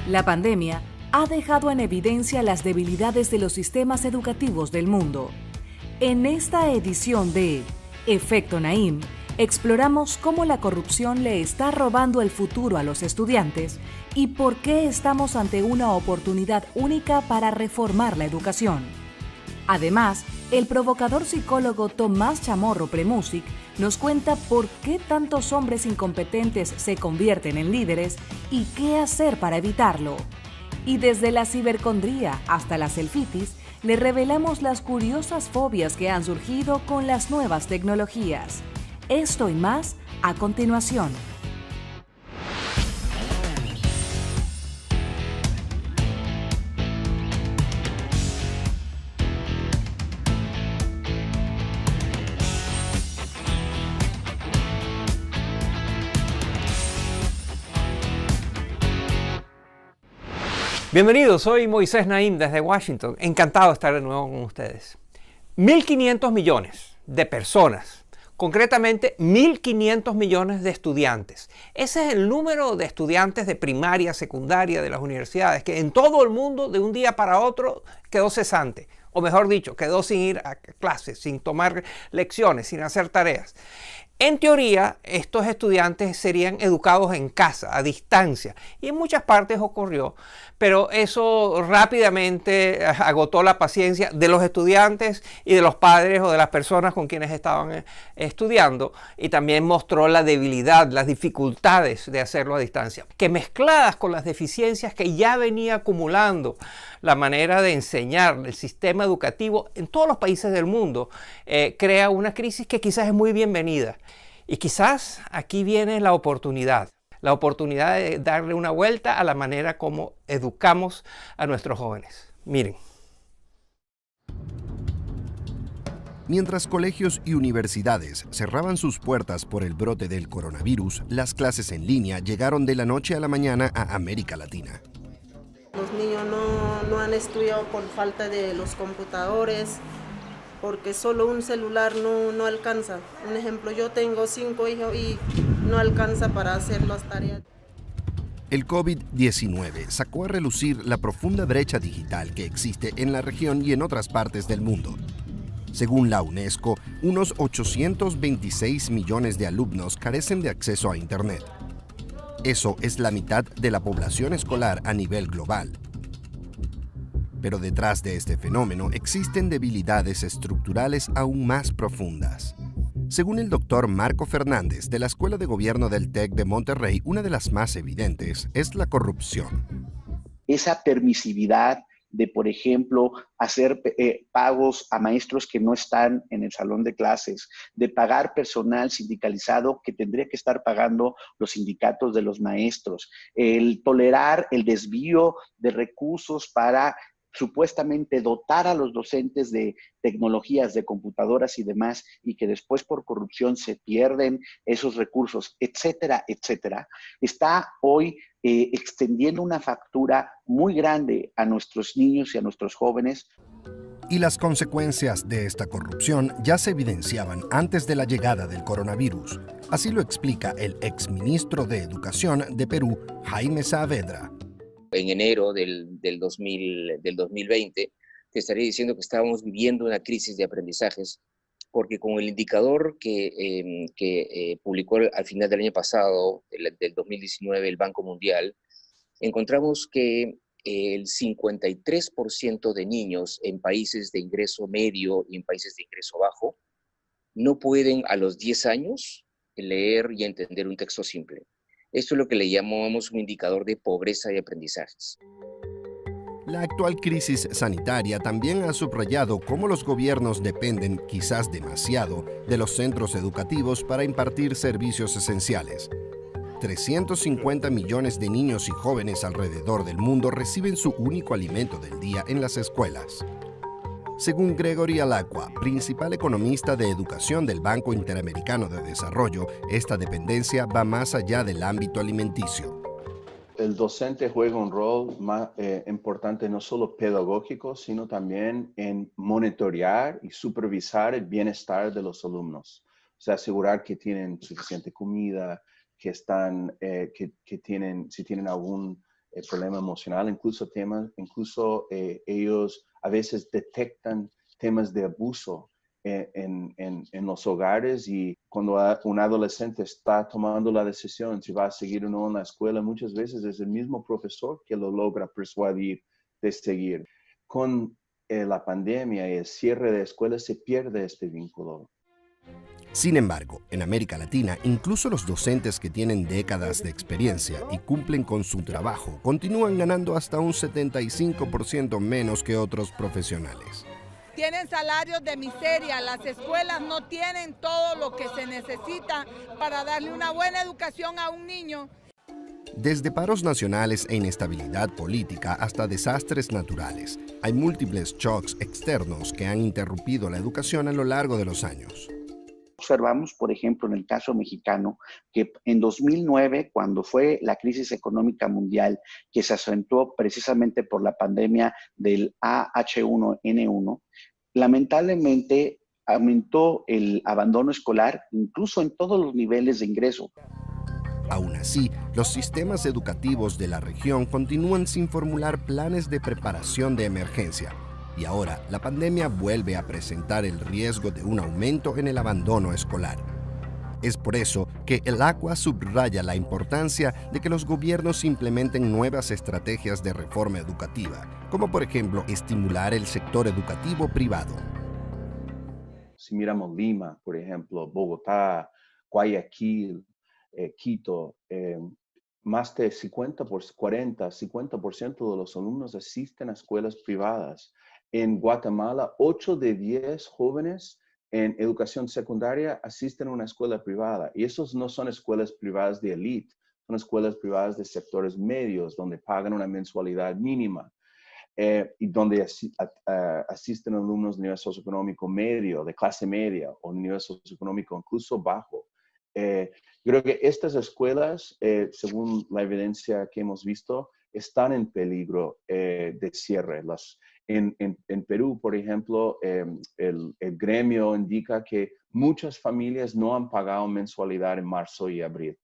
La pandemia ha dejado en evidencia las debilidades de los sistemas educativos del mundo. En esta edición de Efecto Naim, exploramos cómo la corrupción le está robando el futuro a los estudiantes y por qué estamos ante una oportunidad única para reformar la educación. Además, el provocador psicólogo Tomás Chamorro Premusic nos cuenta por qué tantos hombres incompetentes se convierten en líderes y qué hacer para evitarlo. Y desde la cibercondría hasta la selfitis, le revelamos las curiosas fobias que han surgido con las nuevas tecnologías. Esto y más a continuación. Bienvenidos, soy Moisés Naim desde Washington. Encantado de estar de nuevo con ustedes. 1.500 millones de personas, concretamente 1.500 millones de estudiantes. Ese es el número de estudiantes de primaria, secundaria, de las universidades, que en todo el mundo de un día para otro quedó cesante. O mejor dicho, quedó sin ir a clases, sin tomar lecciones, sin hacer tareas. En teoría, estos estudiantes serían educados en casa, a distancia, y en muchas partes ocurrió, pero eso rápidamente agotó la paciencia de los estudiantes y de los padres o de las personas con quienes estaban estudiando, y también mostró la debilidad, las dificultades de hacerlo a distancia, que mezcladas con las deficiencias que ya venía acumulando la manera de enseñar, el sistema educativo en todos los países del mundo, crea una crisis que quizás es muy bienvenida. Y quizás aquí viene la oportunidad de darle una vuelta a la manera como educamos a nuestros jóvenes. Miren. Mientras colegios y universidades cerraban sus puertas por el brote del coronavirus, las clases en línea llegaron de la noche a la mañana a América Latina. Los niños no han estudiado por falta de los computadores, porque solo un celular no alcanza. Un ejemplo, yo tengo 5 hijos y no alcanza para hacer las tareas. El COVID-19 sacó a relucir la profunda brecha digital que existe en la región y en otras partes del mundo. Según la UNESCO, unos 826 millones de alumnos carecen de acceso a Internet. Eso es la mitad de la población escolar a nivel global. Pero detrás de este fenómeno existen debilidades estructurales aún más profundas. Según el doctor Marco Fernández de la Escuela de Gobierno del TEC de Monterrey, una de las más evidentes es la corrupción. Esa permisividad de, por ejemplo, hacer pagos a maestros que no están en el salón de clases, de pagar personal sindicalizado que tendría que estar pagando los sindicatos de los maestros, el tolerar el desvío de recursos para supuestamente dotar a los docentes de tecnologías, de computadoras y demás, y que después por corrupción se pierden esos recursos, etcétera, etcétera, está hoy extendiendo una factura muy grande a nuestros niños y a nuestros jóvenes. Y las consecuencias de esta corrupción ya se evidenciaban antes de la llegada del coronavirus. Así lo explica el exministro de Educación de Perú, Jaime Saavedra. En enero del 2020, te estaría diciendo que estábamos viviendo una crisis de aprendizajes, porque con el indicador que publicó al final del año pasado, del 2019, el Banco Mundial, encontramos que el 53% de niños en países de ingreso medio y en países de ingreso bajo no pueden a los 10 años leer y entender un texto simple. Esto es lo que le llamamos un indicador de pobreza de aprendizajes. La actual crisis sanitaria también ha subrayado cómo los gobiernos dependen, quizás demasiado, de los centros educativos para impartir servicios esenciales. 350 millones de niños y jóvenes alrededor del mundo reciben su único alimento del día en las escuelas. Según Gregory Alacqua, principal economista de educación del Banco Interamericano de Desarrollo, esta dependencia va más allá del ámbito alimenticio. El docente juega un rol más importante no solo pedagógico, sino también en monitorear y supervisar el bienestar de los alumnos. O sea, asegurar que tienen suficiente comida, que tienen, si tienen algún el problema emocional, incluso ellos a veces detectan temas de abuso en los hogares, y cuando un adolescente está tomando la decisión si va a seguir o no en la escuela, muchas veces es el mismo profesor que lo logra persuadir de seguir. Con la pandemia y el cierre de escuelas se pierde este vínculo. Sin embargo, en América Latina, incluso los docentes que tienen décadas de experiencia y cumplen con su trabajo continúan ganando hasta un 75% menos que otros profesionales. Tienen salarios de miseria, las escuelas no tienen todo lo que se necesita para darle una buena educación a un niño. Desde paros nacionales e inestabilidad política hasta desastres naturales, hay múltiples shocks externos que han interrumpido la educación a lo largo de los años. Observamos, por ejemplo, en el caso mexicano, que en 2009, cuando fue la crisis económica mundial, que se acentuó precisamente por la pandemia del H1N1, lamentablemente aumentó el abandono escolar, incluso en todos los niveles de ingreso. Aún así, los sistemas educativos de la región continúan sin formular planes de preparación de emergencia. Y ahora, la pandemia vuelve a presentar el riesgo de un aumento en el abandono escolar. Es por eso que el ACUA subraya la importancia de que los gobiernos implementen nuevas estrategias de reforma educativa, como por ejemplo estimular el sector educativo privado. Si miramos Lima, por ejemplo, Bogotá, Guayaquil, Quito, más de 50% de los alumnos asisten a escuelas privadas. En Guatemala, 8 de 10 jóvenes en educación secundaria asisten a una escuela privada. Y esos no son escuelas privadas de élite, son escuelas privadas de sectores medios, donde pagan una mensualidad mínima y donde asisten alumnos de nivel socioeconómico medio, de clase media, o nivel socioeconómico incluso bajo. Yo creo que estas escuelas, según la evidencia que hemos visto, están en peligro de cierre. En Perú, por ejemplo, el gremio indica que muchas familias no han pagado mensualidad en marzo y abril.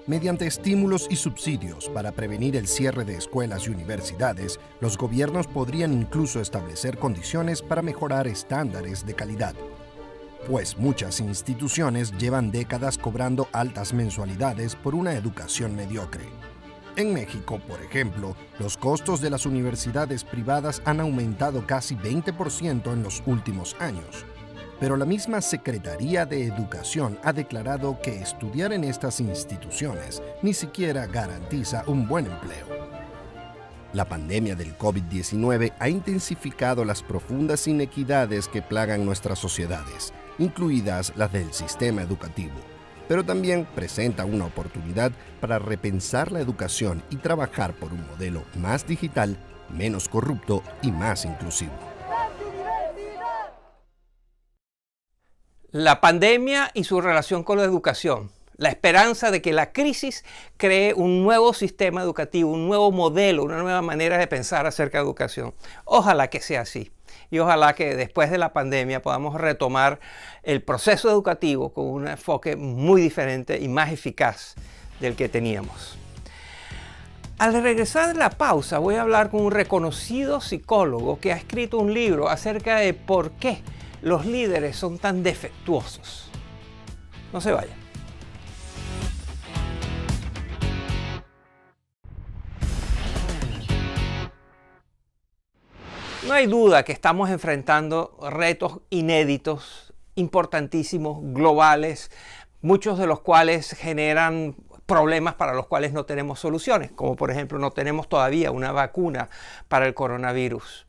Mediante estímulos y subsidios para prevenir el cierre de escuelas y universidades, los gobiernos podrían incluso establecer condiciones para mejorar estándares de calidad. Pues muchas instituciones llevan décadas cobrando altas mensualidades por una educación mediocre. En México, por ejemplo, los costos de las universidades privadas han aumentado casi 20% en los últimos años. Pero la misma Secretaría de Educación ha declarado que estudiar en estas instituciones ni siquiera garantiza un buen empleo. La pandemia del COVID-19 ha intensificado las profundas inequidades que plagan nuestras sociedades, incluidas las del sistema educativo. Pero también presenta una oportunidad para repensar la educación y trabajar por un modelo más digital, menos corrupto y más inclusivo. La pandemia y su relación con la educación. La esperanza de que la crisis cree un nuevo sistema educativo, un nuevo modelo, una nueva manera de pensar acerca de educación. Ojalá que sea así. Y ojalá que después de la pandemia podamos retomar el proceso educativo con un enfoque muy diferente y más eficaz del que teníamos. Al regresar de la pausa voy a hablar con un reconocido psicólogo que ha escrito un libro acerca de por qué los líderes son tan defectuosos. No se vayan. No hay duda que estamos enfrentando retos inéditos, importantísimos, globales, muchos de los cuales generan problemas para los cuales no tenemos soluciones, como por ejemplo no tenemos todavía una vacuna para el coronavirus.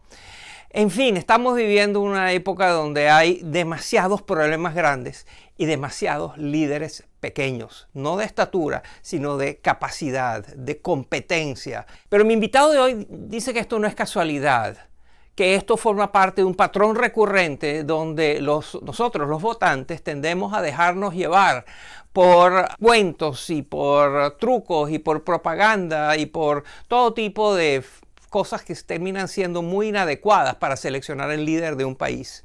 En fin, estamos viviendo una época donde hay demasiados problemas grandes y demasiados líderes pequeños, no de estatura, sino de capacidad, de competencia. Pero mi invitado de hoy dice que esto no es casualidad, que esto forma parte de un patrón recurrente donde nosotros, los votantes, tendemos a dejarnos llevar por cuentos y por trucos y por propaganda y por todo tipo de cosas que terminan siendo muy inadecuadas para seleccionar el líder de un país.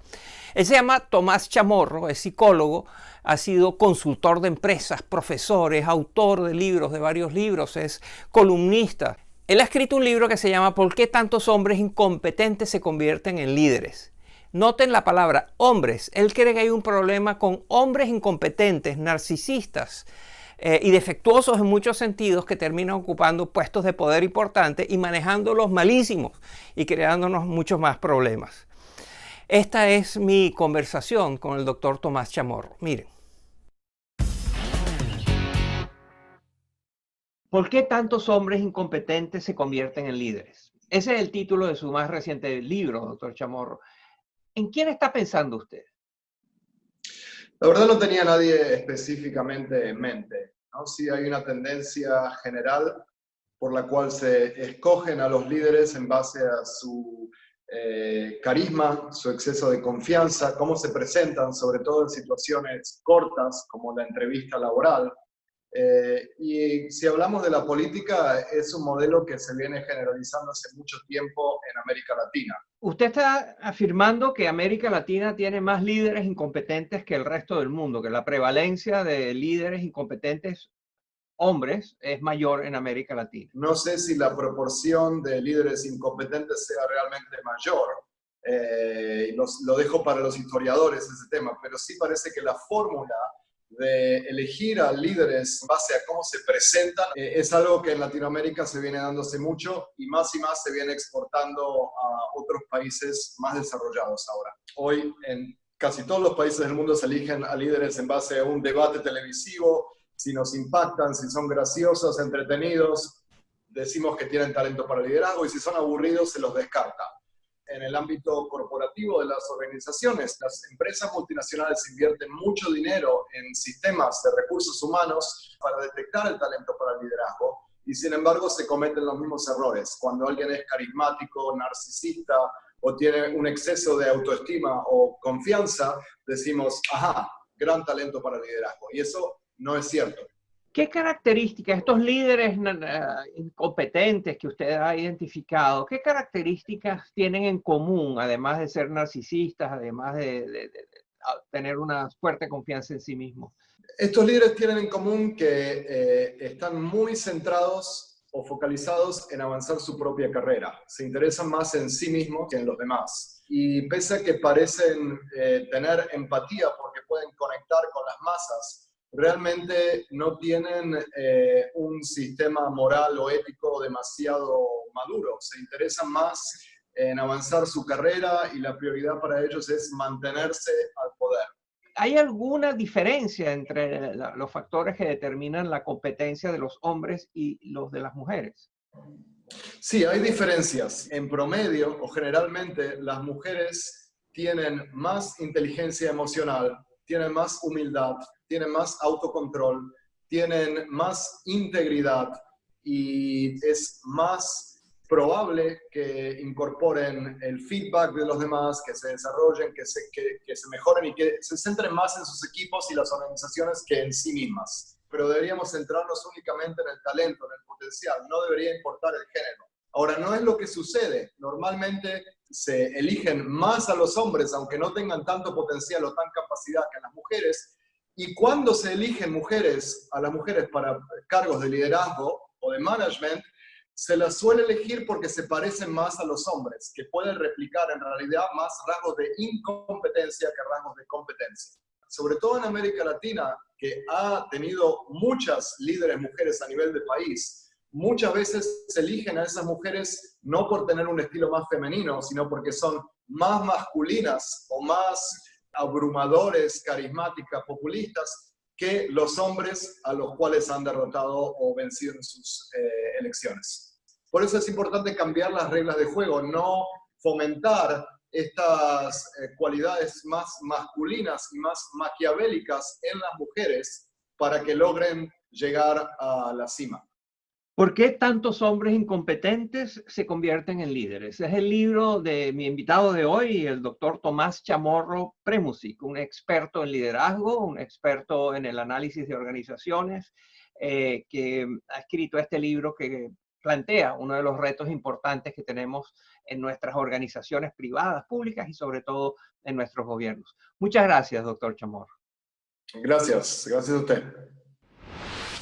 Él se llama Tomás Chamorro, es psicólogo, ha sido consultor de empresas, profesor, es autor de libros, de varios libros, es columnista. Él ha escrito un libro que se llama ¿Por qué tantos hombres incompetentes se convierten en líderes? Noten la palabra hombres. Él cree que hay un problema con hombres incompetentes, narcisistas y defectuosos en muchos sentidos, que terminan ocupando puestos de poder importantes y manejándolos malísimos y creándonos muchos más problemas. Esta es mi conversación con el doctor Tomás Chamorro. Miren. ¿Por qué tantos hombres incompetentes se convierten en líderes? Ese es el título de su más reciente libro, doctor Chamorro. ¿En quién está pensando usted? La verdad no tenía nadie específicamente en mente, ¿no? Sí hay una tendencia general por la cual se escogen a los líderes en base a su carisma, su exceso de confianza, cómo se presentan, sobre todo en situaciones cortas como la entrevista laboral. Y si hablamos de la política, es un modelo que se viene generalizando hace mucho tiempo en América Latina. Usted está afirmando que América Latina tiene más líderes incompetentes que el resto del mundo, que la prevalencia de líderes incompetentes hombres es mayor en América Latina. No sé si la proporción de líderes incompetentes sea realmente mayor. Lo dejo para los historiadores ese tema, pero sí parece que la fórmula de elegir a líderes en base a cómo se presentan es algo que en Latinoamérica se viene dándose mucho y más se viene exportando a otros países más desarrollados ahora. Hoy en casi todos los países del mundo se eligen a líderes en base a un debate televisivo, si nos impactan, si son graciosos, entretenidos, decimos que tienen talento para liderazgo, y si son aburridos se los descarta. En el ámbito corporativo de las organizaciones, las empresas multinacionales invierten mucho dinero en sistemas de recursos humanos para detectar el talento para el liderazgo, y sin embargo se cometen los mismos errores. Cuando alguien es carismático, narcisista o tiene un exceso de autoestima o confianza, decimos, ajá, gran talento para el liderazgo, y eso no es cierto. ¿Qué características, estos líderes incompetentes que usted ha identificado, qué características tienen en común, además de ser narcisistas, además de tener una fuerte confianza en sí mismos? Estos líderes tienen en común que están muy centrados o focalizados en avanzar su propia carrera. Se interesan más en sí mismos que en los demás. Y pese a que parecen tener empatía porque pueden conectar con las masas, realmente no tienen un sistema moral o ético demasiado maduro. Se interesan más en avanzar su carrera y la prioridad para ellos es mantenerse al poder. ¿Hay alguna diferencia entre los factores que determinan la competencia de los hombres y los de las mujeres? Sí, hay diferencias. En promedio, o generalmente, las mujeres tienen más inteligencia emocional, tienen más humildad, tienen más autocontrol, tienen más integridad y es más probable que incorporen el feedback de los demás, que se desarrollen, que se mejoren y que se centren más en sus equipos y las organizaciones que en sí mismas. Pero deberíamos centrarnos únicamente en el talento, en el potencial, no debería importar el género. Ahora, no es lo que sucede. Normalmente se eligen más a los hombres, aunque no tengan tanto potencial o tan capacidad, que a las mujeres. Y cuando se eligen a las mujeres para cargos de liderazgo o de management, se las suele elegir porque se parecen más a los hombres, que pueden replicar en realidad más rasgos de incompetencia que rasgos de competencia. Sobre todo en América Latina, que ha tenido muchas líderes mujeres a nivel de país, muchas veces se eligen a esas mujeres no por tener un estilo más femenino, sino porque son más masculinas o más abrumadores, carismáticas, populistas, que los hombres a los cuales han derrotado o vencido en sus elecciones. Por eso es importante cambiar las reglas de juego, no fomentar estas cualidades más masculinas y más maquiavélicas en las mujeres para que logren llegar a la cima. ¿Por qué tantos hombres incompetentes se convierten en líderes? Es el libro de mi invitado de hoy, el doctor Tomás Chamorro Premuzic, un experto en liderazgo, un experto en el análisis de organizaciones, que ha escrito este libro que plantea uno de los retos importantes que tenemos en nuestras organizaciones privadas, públicas y sobre todo en nuestros gobiernos. Muchas gracias, doctor Chamorro. Gracias a usted.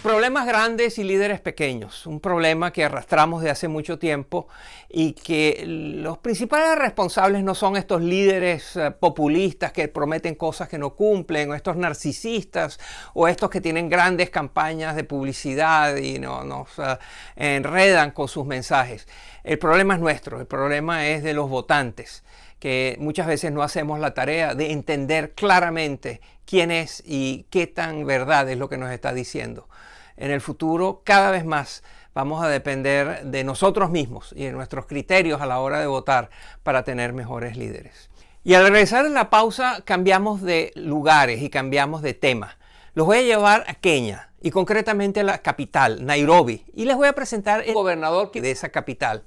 Problemas grandes y líderes pequeños, un problema que arrastramos de hace mucho tiempo y que los principales responsables no son estos líderes populistas que prometen cosas que no cumplen, o estos narcisistas, o estos que tienen grandes campañas de publicidad y nos enredan con sus mensajes. El problema es nuestro, el problema es de los votantes, que muchas veces no hacemos la tarea de entender claramente quién es y qué tan verdad es lo que nos está diciendo. En el futuro, cada vez más vamos a depender de nosotros mismos y de nuestros criterios a la hora de votar para tener mejores líderes. Y al regresar en la pausa, cambiamos de lugares y cambiamos de tema. Los voy a llevar a Kenia y concretamente a la capital, Nairobi, y les voy a presentar el gobernador de esa capital.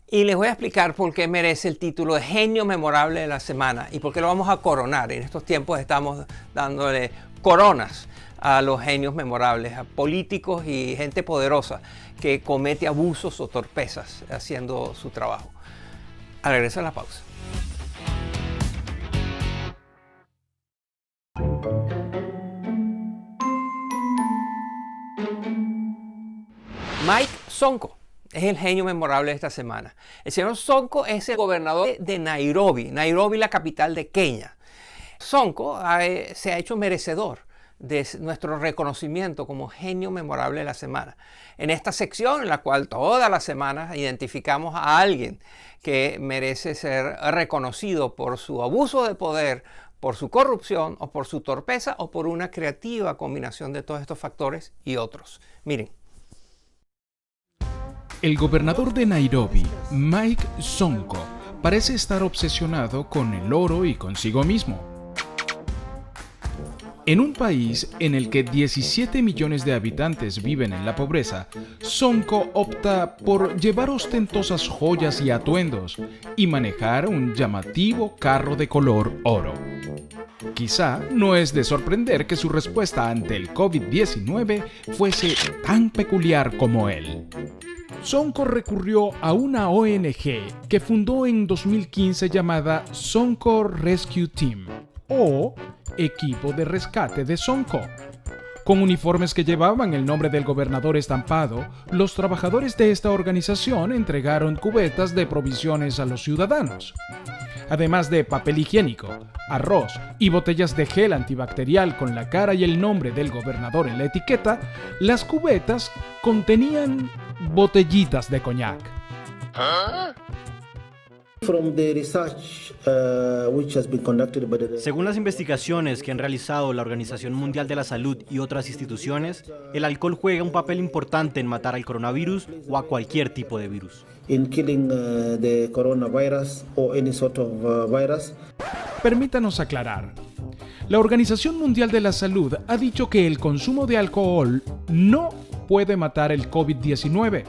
Y les voy a explicar por qué merece el título de genio memorable de la semana y por qué lo vamos a coronar. En estos tiempos estamos dándole coronas a los genios memorables, a políticos y gente poderosa que comete abusos o torpezas haciendo su trabajo. Al regresar a la pausa. Mike Sonko es el genio memorable de esta semana. El señor Sonko es el gobernador de Nairobi, la capital de Kenia. Sonko se ha hecho merecedor de nuestro reconocimiento como genio memorable de la semana. En esta sección, en la cual todas las semanas identificamos a alguien que merece ser reconocido por su abuso de poder, por su corrupción o por su torpeza o por una creativa combinación de todos estos factores y otros. Miren. El gobernador de Nairobi, Mike Sonko, parece estar obsesionado con el oro y consigo mismo. En un país en el que 17 millones de habitantes viven en la pobreza, Sonko opta por llevar ostentosas joyas y atuendos y manejar un llamativo carro de color oro. Quizá no es de sorprender que su respuesta ante el COVID-19 fuese tan peculiar como él. Sonko recurrió a una ONG que fundó en 2015 llamada Sonko Rescue Team, o Equipo de Rescate de Sonko. Con uniformes que llevaban el nombre del gobernador estampado, los trabajadores de esta organización entregaron cubetas de provisiones a los ciudadanos. Además de papel higiénico, arroz y botellas de gel antibacterial con la cara y el nombre del gobernador en la etiqueta, las cubetas contenían botellitas de coñac. Según las investigaciones que han realizado la Organización Mundial de la Salud y otras instituciones, el alcohol juega un papel importante en matar al coronavirus o a cualquier tipo de virus. Permítanos aclarar. La Organización Mundial de la Salud ha dicho que el consumo de alcohol no puede matar el COVID-19.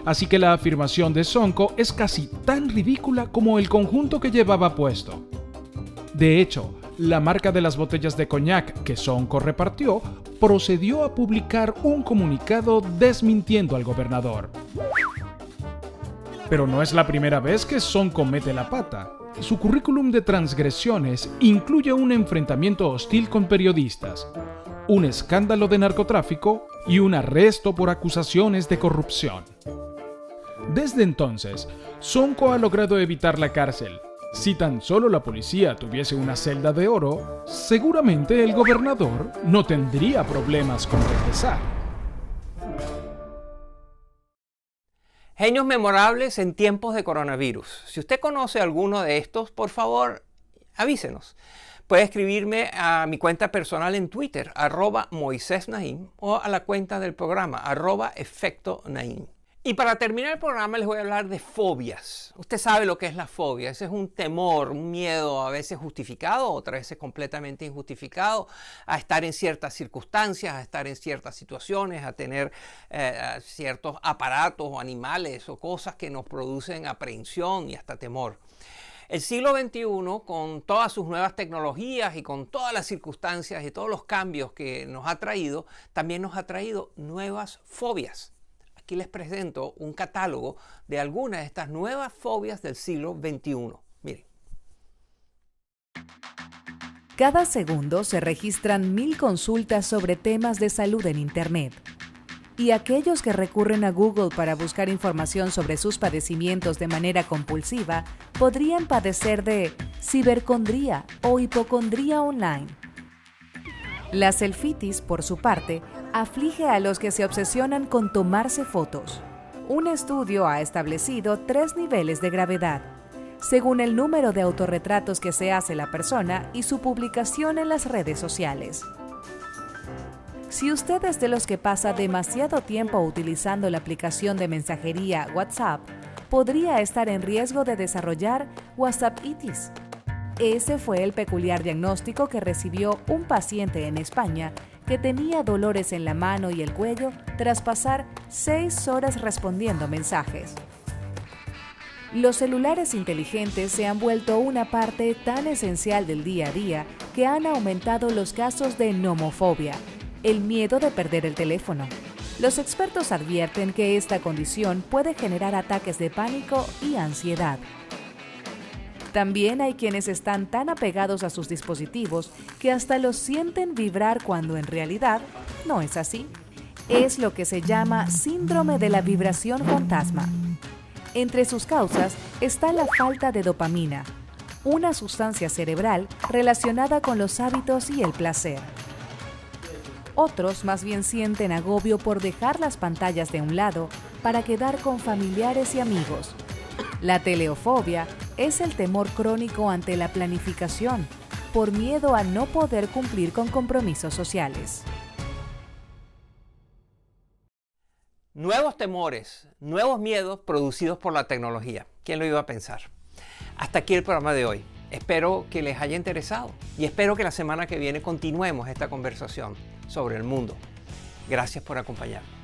Así que la afirmación de Sonko es casi tan ridícula como el conjunto que llevaba puesto. De hecho, la marca de las botellas de coñac que Sonko repartió procedió a publicar un comunicado desmintiendo al gobernador. Pero no es la primera vez que Sonko mete la pata. Su currículum de transgresiones incluye un enfrentamiento hostil con periodistas, un escándalo de narcotráfico y un arresto por acusaciones de corrupción. Desde entonces, Sonko ha logrado evitar la cárcel. Si tan solo la policía tuviese una celda de oro, seguramente el gobernador no tendría problemas con regresar. Genios memorables en tiempos de coronavirus. Si usted conoce alguno de estos, por favor, avísenos. Puede escribirme a mi cuenta personal en Twitter, @MoisésNaim, o a la cuenta del programa, @EfectoNaim. Y para terminar el programa les voy a hablar de fobias. Usted sabe lo que es la fobia. Ese es un temor, un miedo a veces justificado, otras veces completamente injustificado, a estar en ciertas circunstancias, a estar en ciertas situaciones, a tener ciertos aparatos o animales o cosas que nos producen aprehensión y hasta temor. El siglo XXI, con todas sus nuevas tecnologías y con todas las circunstancias y todos los cambios que nos ha traído, también nos ha traído nuevas fobias. Aquí les presento un catálogo de algunas de estas nuevas fobias del siglo XXI. Miren. Cada segundo se registran 1000 consultas sobre temas de salud en Internet. Y aquellos que recurren a Google para buscar información sobre sus padecimientos de manera compulsiva podrían padecer de cibercondría o hipocondría online. La selfitis, por su parte, aflige a los que se obsesionan con tomarse fotos. Un estudio ha establecido 3 niveles de gravedad, según el número de autorretratos que se hace la persona y su publicación en las redes sociales. Si usted es de los que pasa demasiado tiempo utilizando la aplicación de mensajería WhatsApp, podría estar en riesgo de desarrollar WhatsAppitis. Ese fue el peculiar diagnóstico que recibió un paciente en España que tenía dolores en la mano y el cuello tras pasar 6 horas respondiendo mensajes. Los celulares inteligentes se han vuelto una parte tan esencial del día a día que han aumentado los casos de nomofobia, el miedo de perder el teléfono. Los expertos advierten que esta condición puede generar ataques de pánico y ansiedad. También hay quienes están tan apegados a sus dispositivos que hasta los sienten vibrar cuando en realidad no es así. Es lo que se llama síndrome de la vibración fantasma. Entre sus causas está la falta de dopamina, una sustancia cerebral relacionada con los hábitos y el placer. Otros más bien sienten agobio por dejar las pantallas de un lado para quedar con familiares y amigos. La teleofobia es el temor crónico ante la planificación, por miedo a no poder cumplir con compromisos sociales. Nuevos temores, nuevos miedos producidos por la tecnología. ¿Quién lo iba a pensar? Hasta aquí el programa de hoy. Espero que les haya interesado y espero que la semana que viene continuemos esta conversación sobre el mundo. Gracias por acompañarme.